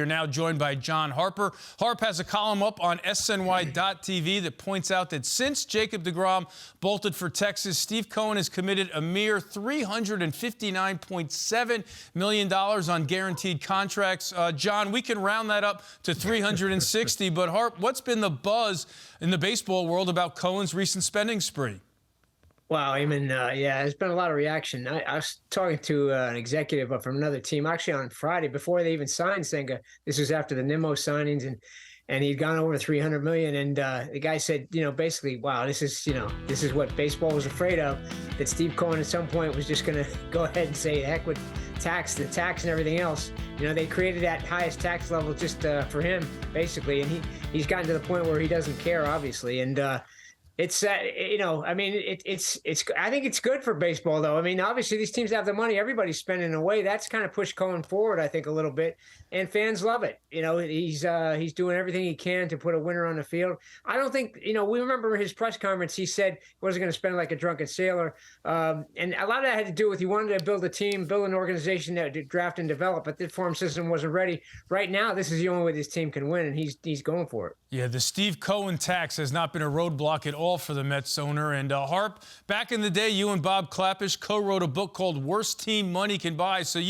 We are now joined by John Harper. Harp has a column up on SNY.TV that points out that since Jacob deGrom bolted for Texas, Steve Cohen has committed a mere $359.7 million on guaranteed contracts. John, we can round that up to 360, but Harp, what's been the buzz in the baseball world about Cohen's recent spending spree? Wow, Eamon, yeah, there's been a lot of reaction. I was talking to an executive from another team actually on Friday before they even signed Senga. This was after the Nimmo signings, and he'd gone over 300 million. And the guy said, basically, wow, this is what baseball was afraid of. That Steve Cohen at some point was just going to go ahead and say, heck with the tax and everything else. They created that highest tax level just for him, basically, and he's gotten to the point where he doesn't care, obviously, and. It's I think it's good for baseball, though. I mean, obviously these teams have the money. Everybody's spending away. That's kind of pushed Cohen forward, I think, a little bit, and fans love it. He's doing everything he can to put a winner on the field. I don't think, we remember his press conference. He said he wasn't going to spend like a drunken sailor, and a lot of that had to do with he wanted to build a team, build an organization that would draft and develop, but the farm system wasn't ready. Right now, this is the only way this team can win, and he's going for it. Yeah, the Steve Cohen tax has not been a roadblock at all for the Mets owner. And Harp, back in the day, you and Bob Klapisch co-wrote a book called Worst Team Money Can Buy. So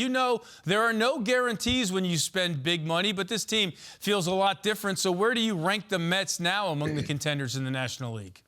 there are no guarantees when you spend big money, but this team feels a lot different. So where do you rank the Mets now among the contenders in the National League?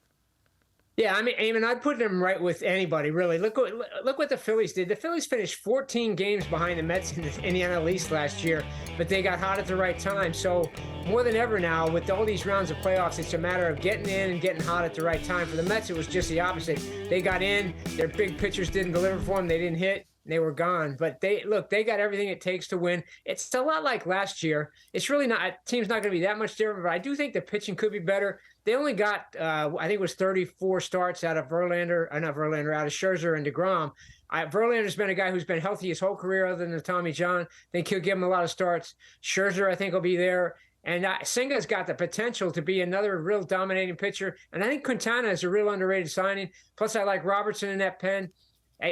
Yeah, I mean, I'd put them right with anybody, really. Look what the Phillies did. The Phillies finished 14 games behind the Mets in the NL East last year, but they got hot at the right time. So more than ever now, with all these rounds of playoffs, it's a matter of getting in and getting hot at the right time. For the Mets, it was just the opposite. They got in, their big pitchers didn't deliver for them, they didn't hit. They were gone, but they got everything it takes to win. It's a lot like last year. It's really not, team's not going to be that much different, but I do think the pitching could be better. They only got, I think it was 34 starts out of out of Scherzer and deGrom. Verlander's been a guy who's been healthy his whole career other than the Tommy John. I think he'll give him a lot of starts. Scherzer, I think, will be there. And Senga's got the potential to be another real dominating pitcher. And I think Quintana is a real underrated signing. Plus, I like Robertson in that pen.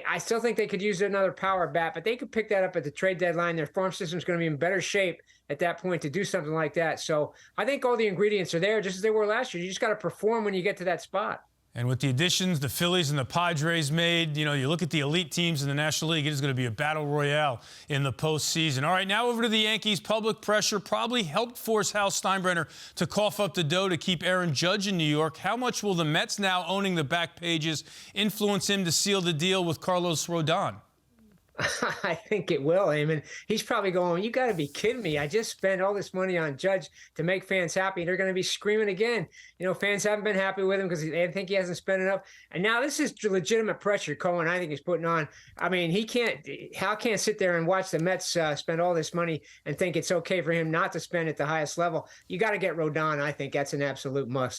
I still think they could use another power bat, but they could pick that up at the trade deadline. Their farm system's going to be in better shape at that point to do something like that. So I think all the ingredients are there, just as they were last year. You just got to perform when you get to that spot. And with the additions the Phillies and the Padres made, you look at the elite teams in the National League, it is going to be a battle royale in the postseason. All right, now over to the Yankees. Public pressure probably helped force Hal Steinbrenner to cough up the dough to keep Aaron Judge in New York. How much will the Mets now owning the back pages influence him to seal the deal with Carlos Rodon? I think it will, Eamon. He's probably going, you got to be kidding me. I just spent all this money on Judge to make fans happy. They're going to be screaming again. Fans haven't been happy with him because they think he hasn't spent enough. And now this is legitimate pressure Cohen, I think, is putting on. I mean, Hal can't sit there and watch the Mets spend all this money and think it's okay for him not to spend at the highest level. You got to get Rodon. I think that's an absolute must.